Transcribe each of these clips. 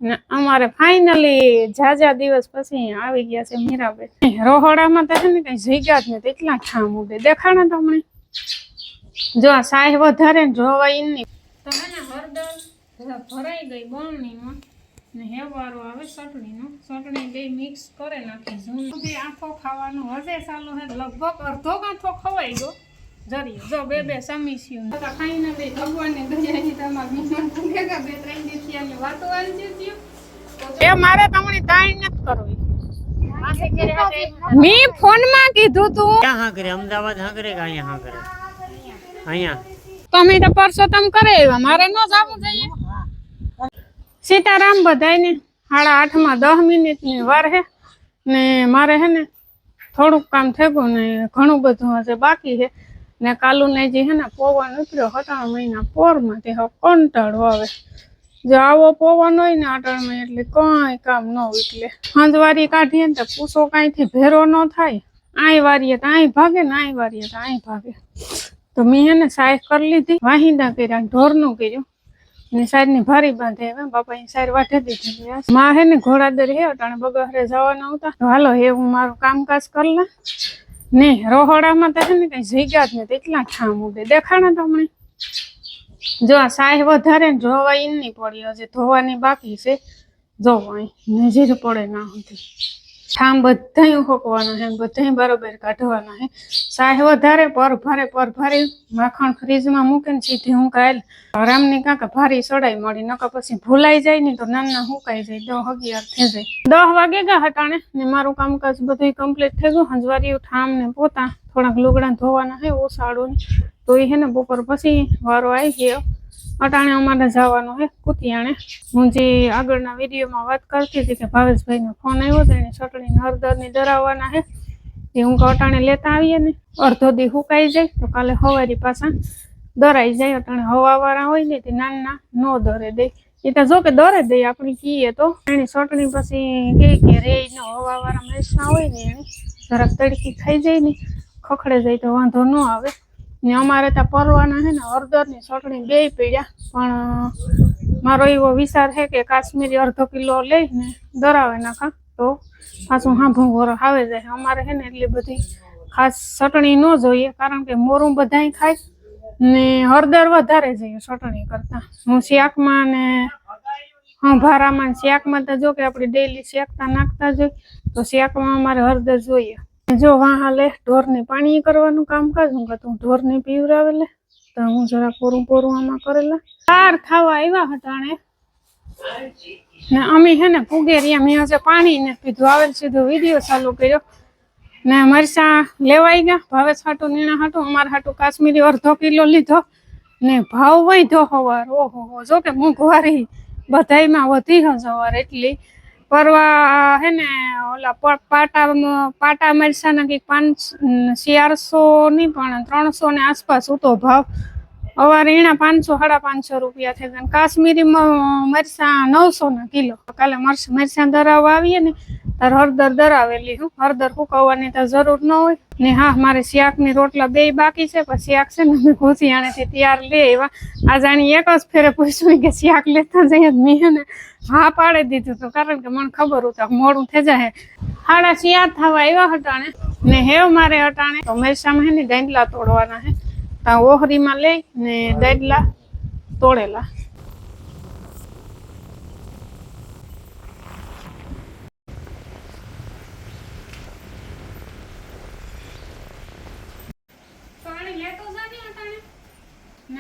ને અમારે ફાઇનલી જાજા દિવસ પછી આવી ગયા છે મીરાબેન રોહડામાં તો છે ને કઈ જગ્યા જ નથી એટલા ઠામ ઉડે દેખાણા તમને જો આ સાહ વધારે ને જોવાય નહીં તો હે ને હળદર ભરાઈ ગઈ બરણીમાં ને હેવારો આવે ચટણી બે મિક્સ કરે નાખી જૂની આંખો ખાવાનું હજે ચાલુ હે લગભગ અડધો કાંઠો ખવાઈ ગયો જરી જો બે સમીસ્યું ખાઈને બે ભગવાનને દયાથી તમારા મહેમાન ભૂલેગા 2-3 દિવસથી આને વાતો આવી જતી એ મારે તમને તાઈ નથી કરવી મી ફોન માં કીધું તું ક્યાં હા કરે અમદાવાદ હા કરે કે અહીંયા હા કરે અહીંયા તમે તો પરસોત્તમ કરે એવા મારે ન જાવું જોઈએ સીતારામ બધાયને 8:30 માં 10 મિનિટની વાર હે ને મારે હે ને થોડુંક કામ થયું ને ઘણું બધું હશે બાકી છે ને કાલુ ને જે હે ને પવન ઉતર્યો 17 મહિના પોરમાંથી હવે કંટાળો આવે જો આવો પવન હોય ને અટાણમાં એટલે કઈ કામ ન એટલે હંજવારી કાઢીએ ને તો પૂછો કાંઈથી ભેરો ન થાય આઈ વારીએ તો આઈ ભાગે ને આઈ વારીએ તો આઈ ભાગે તો મેં હે ને સાઈડ કરી લીધી વાહિંદા કર્યા ઢોરનું કર્યું ને સાઈડની ભારી બાંધે બાપા સાઈડ વાઢે દીધી માં હે ને ઘોડાદર હે અટાણે બગહરે જવાના હતા હાલો એ હું મારું કામકાજ કરી લે ને રોહડામાં તો છે ને કઈ જગ્યા જ નથી એટલા ઠામ ઉડે દેખાણા તમને જો આ સાહ વધારે ને જોવાય નહીં પડી હજી ધોવાની બાકી છે જોવો અહીં નજર પડે ના હતી ઠામ બધા હોકવાના છે બધા બરોબર કાઢવાના છે સાહ વધારે પર ભારે માખણ ફ્રીજમાં મૂકીને સીધી હું કાલ રામની કાંકા ભારી સડાઈ મળી નકા પછી ભૂલાઈ જાય ને તો નાના હુકાઈ જાય 10-11 થઈ જાય 10 વાગે ગયા હટાણે ને મારું કામકાજ બધું કમ્પ્લીટ થઈ ગયું હંજવારી ઠામ ને પોતા થોડાક લુગડા ધોવાના છે ઓસાડું તો એ હે ને બપોર પછી વારો આવી ગયો અટાણે અમારે જવાનું હે કુતિયાણે હું જે આગળના વિડીયોમાં વાત કરતી હતી કે ભાવેશભાઈનો ફોન આવ્યો હતો એને ચટણી હળદરની દરાવવાના હે એ હું અટાણે લેતા આવીએ ને અડધો દી હુકાઈ જાય તો કાલે સવારી પાછા દરાઈ જાય અટાણે હવાવાળા હોય ને તે નાના ન દરે દે એ તો જો કે દરે દે આપણે કહીએ તો એની ચટણી પછી કે રે નો હવાવાળા મરચાં હોય ને એને જરાક તડકી ખાઈ જાય ને ખખડે જાય તો વાંધો ન આવે ને અમારે ત્યાં પરવાના છે ને હળદરની ચટણી બે પીડ્યા પણ મારો એવો વિચાર છે કે કાશ્મીરી અડધો કિલો લઈને દરાવે નાખા તો પાછું હાંભું ઘોર આવે જાય અમારે છે ને એટલી બધી ખાસ ચટણી ન જોઈએ કારણ કે મોરું બધાય ખાય ને હળદર વધારે જોઈએ ચટણી કરતા હું શાકમાં ને ભારામાં શાકમાં તો જો કે આપણે ડેલી શાકતા નાખતા જોઈએ તો શાકમાં અમારે હળદર જોઈએ જો વાહ લે ઢોરની પાણી કરવાનું કામકાજ હું કરતું ઢોરને પીવરાવેલે તો હું જરા પોરું આમાં કરેલા બાર ખાવા આવ્યા હતા ને અમે હે ને પુગેરિયા મેં હજે પાણી ને પીધું આવેલ સીધો વિડીયો ચાલુ કર્યો ને મરચાં લેવાઈ ગયા ભાવેશ હાટું નીણા હાટું અમારા હાટું કાશ્મીરી અડધો કિલો લીધો ને ભાવ વધ્યો હવાર ઓહો જો કે મોંઘવારી બધાયમાં વધી હવાર એટલી પરવા હે ને ઓલા પાટા મરચાના કંઈક 400 ની પણ 300 ને આસપાસ હતો ભાવ અવારે એના 500-550 રૂપિયા થઈ ગયા કાશ્મીરીમાં મરચાં 900 ના કિલો કાલે મરચાં દરાવવા આવીએ ને તાર હળદર દરાવેલી હું હળદર ફૂકવવાની તો જરૂર ન હોય ને હા મારે શાકની રોટલા બે બાકી છે પણ શાક છે ને મેં ઘોસિયાણેથી તૈયાર લે એવા આ જાણી એક જ ફેરે પૂછ્યું કે શાક લેતા જઈએ મેં ને હા પાડી દીધું તો કારણ કે મને ખબર હતું મોડું થઈ જાય 6:30 થવા આવ્યા હટાણે ને હેવ મારે હટાણે તો મરચામાં હે ને દાંડલા તોડવાના હે તો ઓહરીમાં લઈ ને દાંડલા તોડેલા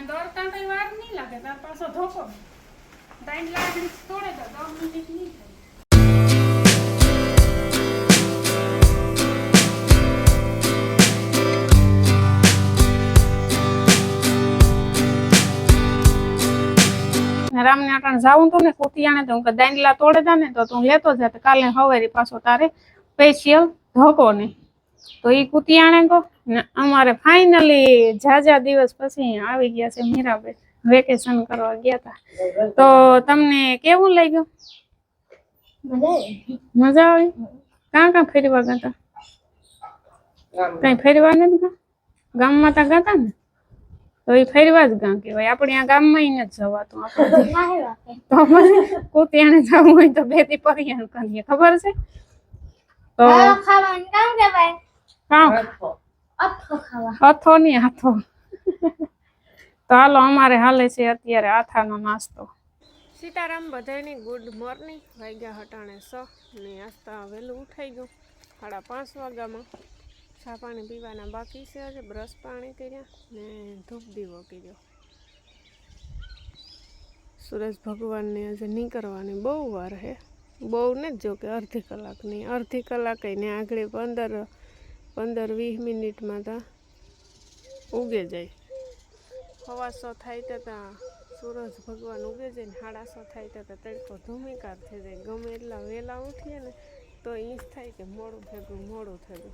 દોડતા કઈ વાર નહીં લાગે તાર પાછો ધોકો દાંડલા તોડે તો 10 મિનિટ નહીં થાય રામને આટાણ જાવું તું ને કુતિયાણે તો હું દાંડલા તોડે તા ને તો તું લેતો જા કાલે હવેરી પાછો તારે સ્પેશિયલ ધોકો નહીં તો ઈ કુતિયાણે કો ને અમારે ફાઇનલી જાજા દિવસ પછી આવી ગયા છે મીરાબેન વેકેશન કરવા ગયા હતા તો તમને કેવું લાગ્યું મજા આવી કાં ફેરવા ગયા હતા કઈ ફેરવા નથી ગામમાં તા ગયા ને તો એ ફેરવા જ ગામ કહેવાય. આપણે આ ગામમાં નથી જવાતું આપણે. તો પછી કુતિયાને જવું હોય તો બે થી પરિયાણ કરીએ, ખબર છે? તો કામ હાથો નહીં, હાથો. તો હાલો, અમારે હાલે છે અત્યારે આથાનો નાસ્તો. સીતારામ બધાની ગુડ મોર્નિંગ. વાગ્યા હટાણે 6 ને આસ્તા વહેલું ઉઠાઈ ગયું 5:30 વાગ્યામાં. ચા પાણી પીવાના બાકી છે. આજે બ્રશ પાણી કર્યા ને ધૂપ દીવો કર્યો. સૂરજ ભગવાનને આજે નીકળવાની બહુ વાર છે. બહુ ને જો કે અડધી કલાકની, અડધી કલાકે ને આગળ 15-20 મિનિટમાં તો ઉગે જાય. 6:15 થાય ત્યાં સૂરજ ભગવાન ઉગે જાય ને 7:30 થાય ત્યાં તડકો ધૂમિકાર થઈ જાય. ગમે એટલા વહેલા ઉઠીએ ને તો એ જ થાય કે મોડું થયું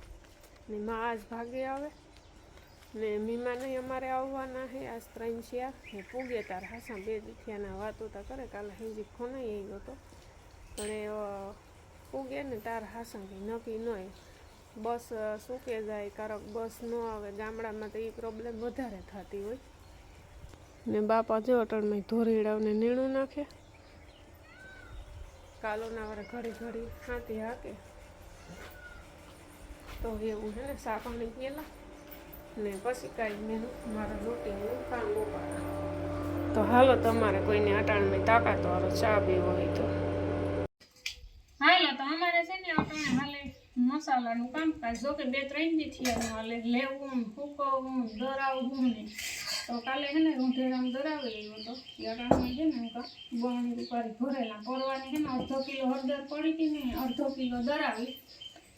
ને માં આજ ભાગે આવે ને મીમા નહીં અમારે આવવાના છે. આજ 3 ને પૂગે તાર હાસા 2 દીઠિયાના વાતો તા કરે. કાલે હિંજી ફોન આવ્યો હતો પણ એ પૂગે ને તાર હાસા કંઈ નક્કી ન હોય. બસ સૂકે જાય, કારક બસ ન આવે. ગામડામાં તો એ પ્રોબ્લેમ વધારે થતી હોય ને બાપા જો અટણમાં ધોરીડાવને નીણું નાખે. કાલોના વારે ઘડી હાથી હાકે તો એવું છે ને. સા પાણી પીએલા ને પછી કાંઈ મેં મારા રોટીનું કામ ઉપાડા. તો હાલો, તમારે કોઈને અટાણમાં તાકાત વાળો ચા પીવો હોય તો હાલો. તો અમારે છે ને અટાણે હાલે મસાલાનું કામકાજ. જો કે 2-3 દી થયા હાલે. લેવું, ફૂકવવું, દરાવવું ને. તો કાલે છે ને રૂંઢેરામ દરાવી આવ્યો હતો. એ અટાણમાં છે ને બણી રૂપારી ભરેલા પરવાની છે ને 1/2 કિલો હળદર પડી હતી ને 1/2 કિલો દરાવી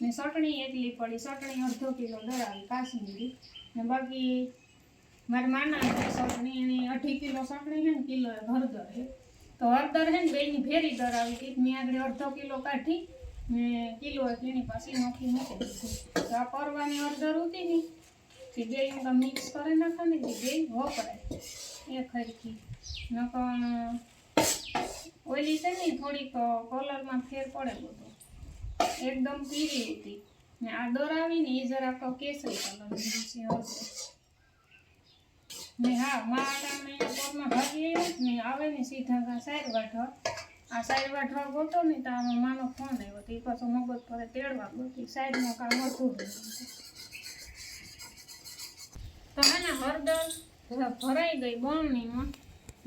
ને ચટણી એટલી પડી. ચટણી 1/2 કિલો દરાવી કાશ્મીરી ને બાકી મારે માના ચટણી એની 2.5 કિલો ચટણી છે ને કિલો હળદર છે. તો હળદર છે ને બેની ભેરી દરાવી હતી. મેં આગળ 1/2 કિલો કાઢી ને કિલો એની પાછી નોખી મૂકી દીધી. તો આ પરવાની હળદર હતી ને તે બે મિક્સ કરી નાખવાની, તે બે વપરાય એ ખરખી. નકર ઓઈલી છે ને થોડીક કલરમાં ફેર પડે બધો. એકદમ પીળી હતી ને આ દરાવીને એ જરાક કેસરી કલરની છે ને. હા, માટામાં પોરમાં ભાગી આવ્યો ને આવે ને સીધા સાઈડ વાઢવા. આ સાઈડ વાઢવા ગોતો ને તો આમાં માનો ફોન આવ્યો તો એ પાછો મગજ પર તેડવા ગોતી. સાઈડનું કામ હતું તો હે ને હળદર ભરાઈ ગઈ બરણીમાં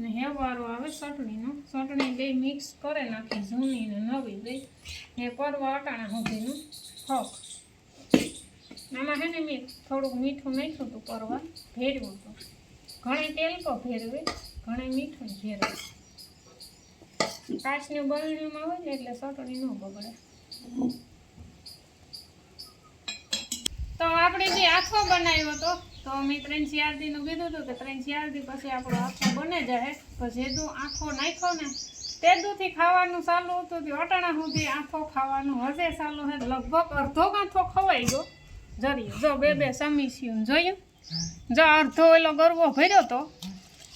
ને હેવારો આવે ચટણીનો. ચટણી બે મિક્સ કરે નાખી, જૂની ને નવી બે. એ પરવા અટાણા સુધીનું હક. આમાં હે ને મેં થોડુંક મીઠું નાખ્યું હતું, પરવા ભેરવું હતું. ઘણી તેલ તો ભેરવે, ઘણી મીઠું ભેરવે. કાચની બરણીમાં હોય ને એટલે ચટણી ન બગડે. તો આપણે જે આથો બનાવ્યો હતો તો મેં 3-4 દીનું કીધું હતું કે 3-4 દી પછી આપણો આથો બને જાય. તો જેદું આથો નાખ્યો ને તેદુંથી ખાવાનું ચાલુ હતું. અટાણા સુધી આથો ખાવાનું હશે ચાલુ છે. લગભગ અડધો કાંથો ખવાઈ ગયો જરીએ. જો 2 સમીસ્યું જોયું. જો અડધો એલો ગરવો ભર્યો તો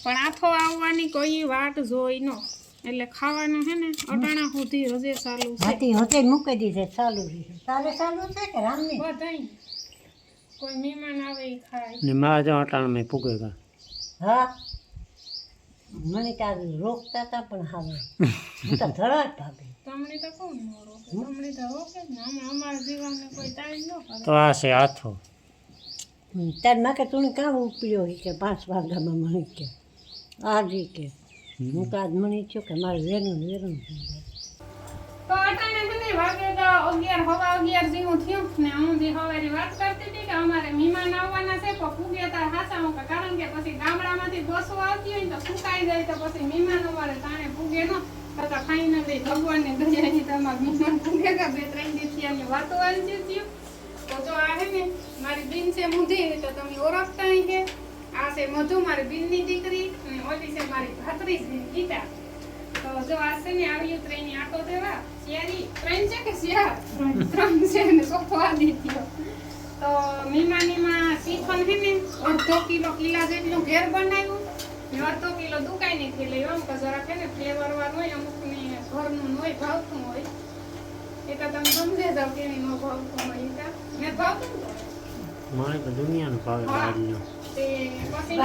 પણ આથો આવવાની કોઈ વાટ જોઈ ન. એટલે ખાવાનું છે ને અટાણા સુધી હજે ચાલુ છે. મૂકી દીધે ચાલુ છે કે રામની બધાય કોઈ મહેમાન આવે એ ખાય ને મારા જો અટાણમાં પૂગે ગા. હા, મને ત્યાં રોકતા હતા પણ હવે હું તો ધરાટ ભાગે. તમને તો કોણ ન રોકે? તમને તો રોકે જ ને. અમે અમારા જીવનને કોઈ તાણ ન કરે. તો આ છે આથો. તાર માં કે તું કામ ઉપડ્યો કે 5 વાગ્યામાં મને કે આજી કે હું તો આજ મને થયું કે મારે વેરું તો અટાણે છે ને વાગે તો 11 જેવું થયું ને. હું જે હવારી વાત કરતી હતી કે અમારે મહેમાન આવવાના છે તો પૂગ્યા તા હાસા. કારણ કે પછી ગામડામાંથી બસો આવતી હોય તો સુકાઈ જાય તો પછી મહેમાન અમારે તાણે પૂગે ન કરતા ફાઇનલી ભગવાનને દયાથી તમારા મહેમાન પૂગે ગયા. 2-3 દિવસની વાતો આવી થયું. તો જો આ છે ને મારી બીન છે મુધી, તો તમે ઓળખતા નહીં કે આ છે મધુ મારી બીનની દીકરી અને ઓલી છે મારી ભાત્રીજી ગીતા. તો જો આ છે ને આવ્યું 3 આટો દેવા શિયારી 3 છે કે શિયાર 3 છે ને ચોથો આદી થયો. તો મીમાનીમાં શ્રીફળ છે ને 1/2 કિલો કિલા જેટલું ઘેર બનાવ્યું ને 1/2 કિલો દુકાનેથી લઈ. આમ તો જરા છે ને ફ્લેવર વાળું હોય, અમુકને ઘરનું હોય, ભાવતું હોય. એ તો તમે સમજે જાવ કે એની ન ભાવતું હોય. મેં ભાવતું મારે તો દુનિયાનો ભાવે બહારનો. તે પછી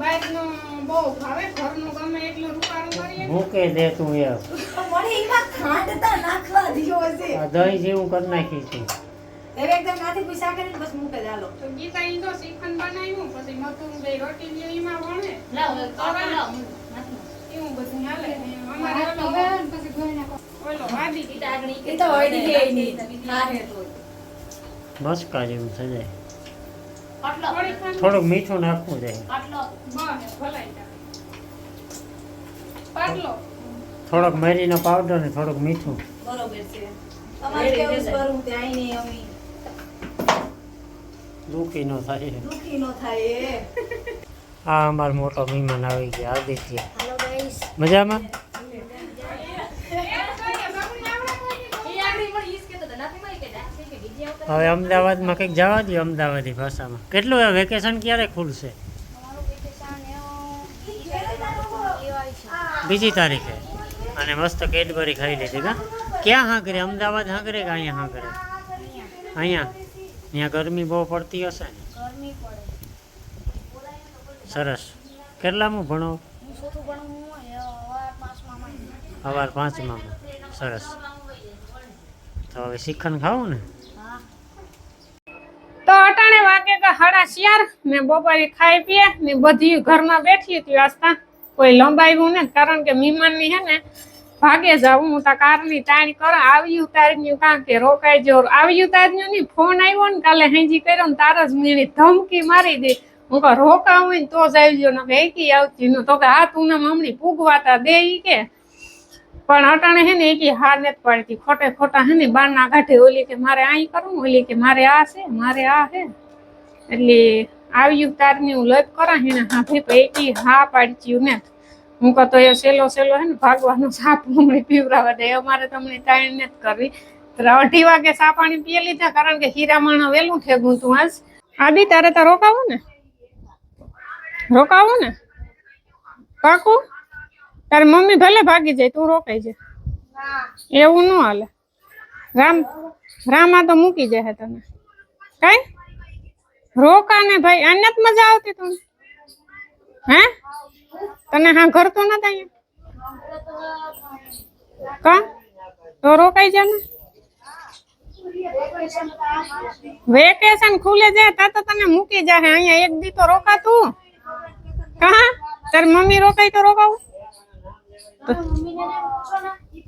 બહારનું બહુ ભાવે, ઘરનું ગમે એટલું રૂપારું કરીએ. મૂકે દે તું યાર મને એમાં ખાંડ તા નાખવા દીયો છે આ દહીં જેવું કરી નાખી છે હવે એકદમ નાથી પૈસા કરીને બસ મૂકે ચાલો તો ગીતા ઈ તો શ્રીખંડ બનાવ્યું, પછી મધુર બે રોટી લ્યો એમાં વણે. લાવ એવું બધું હાલે. ને અમારે ઓલો વાદી એ તો વળી ગઈ નહીં હા હે તો બસકા જેવું થઈ જાય આટલો થોડી ખાંડ થોડુંક મીઠું નાખવું છે આટલો બસ ભલાઈ જાય. પાટલો થોડોક મરીનો પાવડર ને થોડુંક મીઠું બરોબર છે તમારે કેવું કરું ત્યાં નહીં અમે દુખી ન થાય દુખી ન થાય એ આ અમારો મોટો મહેમાન આવી ગયા આદિત્ય હાલો ગાઈસ મજામાં હવે અમદાવાદમાં કંઈક જવા દો અમદાવાદી ભાષામાં કેટલું વેકેશન ક્યારે ખુલશે 2 તારીખે અને મસ્ત કેડબરી ખાઈ લીધી કા ક્યાં હા કરે અમદાવાદ હા કરે કે અહીંયા હા કરે અહીંયા અહીંયા ગરમી બહુ પડતી હશે ને સરસ કેટલામું ભણો સવાર 5માં સરસ તો હવે શ્રીખંડ ખાવું ને તો અટાણે વાગે કે 4:30 ને બપોરે ખાઈ પીએ ને બધી ઘરમાં બેઠી હતી આસ્તા કોઈ લંબાવ્યું ને કારણ કે મહેમાનની હે ને ભાગે જાવ હું તા કારની તાણી કર આવ્યું તારન્યું કાં કે રોકાઈ જો આવ્યું તારન્યું ની ફોન આવ્યો ને કાલે હેંજી કર્યો ને તાર જ મીણી ધમકી મારી દે હું કહું રોકાવું હોય ને તો જ આવજો ને એકી આવતી નું તો કે હા તું ને મમણી પૂગવાતા દે ઈ કે પણ અટાણે હે ને એકી હાર નથી પાડતી ખોટે ખોટા હે ને બારના કાઢે ઓલી કે મારે આઈ કરવું ઓલી કે મારે આ છે મારે આ હે એટલે આવ્યું તારની હું લપ કરા હે ને હા ભાઈ એકી હા પાડચ્યું ને હું કહો તો એ સેલો સેલો હે ને ભાગવાનો સાપ મમણી પીવરાવા દે અમારે તમને ટાઈમ નથી કરવી 2:30 વાગે સા પાણી પીએ લીધા કારણ કે હીરામણ વેલું ઠેગું તું આજ આદિ તારે તો રોકાવું ને પાકું તારી મમ્મી ભલે ભાગી જાય તું રોકાઈ જાય એવું ન હાલે રામા તો મૂકી જાય તને કઈ રોકા ને ભાઈ આને જ મજા આવતી તું હે તને હા ઘર તો નતા અહીંયા કા તો રોકાઈ જા ને વેકેશન ખુલે જાય તા તો તને મૂકી જાય અહીંયા એક દી તો રોકા તું કા તારી મમ્મી રોકાઈ તો રોકાવું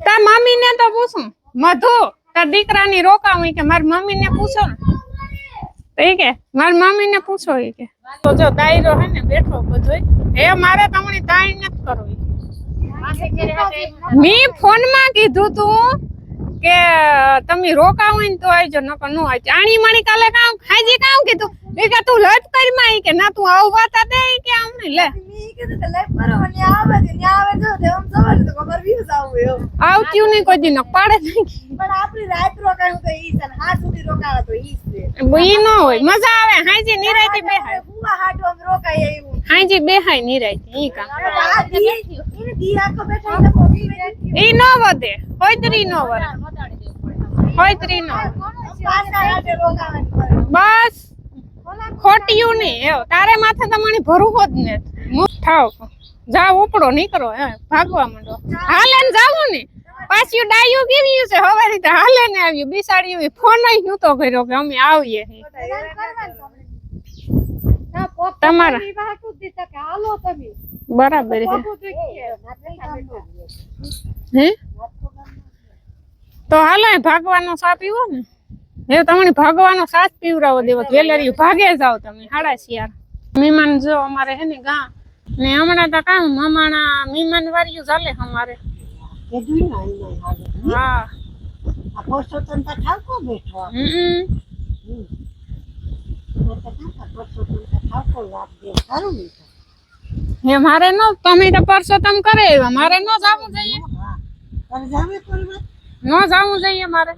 તાર મમ્મી ને તો પૂછું મધુ તાર દીકરાની રોકાવું કે મારી મમ્મી ને પૂછો ને તો એ કે મારી મમ્મી ને પૂછો એ કે તો જો દાયરો હે ને બેઠો બધો એ મારે તમને તાઈ નથી કરવી મેં ફોન માં કીધું તું કે તમે રોકાવ હોય ને તો આવજો નકર નો આવજો આણી માણી કાલે કામ ખાઈજી કામ કીધું એ કે તું લત કરી માં કે ના તું આવવા તા દે કે આમને લે આવત્યું નહીં કોઈ દી ન પાડે નહીં ઈ ન હોય મજા આવે હાઈજી નિરાયતી બેહાય હાઈજી બેહાય નિરાયતી ઈ કામ ઈ ન વધે હોયતરી ન વધે હોયતરી ન બસ ખોટિયું નહીં એવું તારે માથે તમારી ભરવું જ ને થાવ જાવ ઉપડો નીકળો ભાગવા માંડો હાલે ને જાવું ને પાછું ડાયું કેવી છે હવે રીતે હાલે ને આવ્યું બિસાડી ફોન નતો કર્યો કે અમે આવીએ તમારા બરાબર હે તો હાલે ભાગવાનો સા પીવો ને એ તમને ભાગવાનો સાથ પીવરાવો દેવો વેલેરી ભાગે જાવ તમે 4:30 મહેમાન જો અમારે હે ને ગા ને હમણાં તો કામ મામાના મહેમાન વાળ્યું ચાલે અમારે હા હે મારે નો તમે તો પરસોત્તમ કરે મારે નો જાવું જોઈએ નો જાવું જોઈએ મારે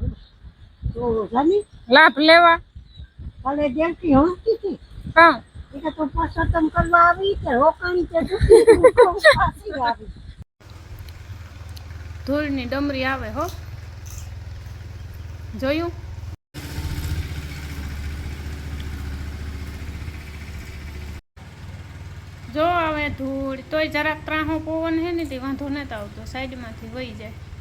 લાભ લેવા કામ ધૂળની ડમરી આવે હો જોયું ધૂળ તોય જરાક ત્રાહો પવન હે ને તે વાંધો નથી આવતો સાઈડમાંથી વહી જાય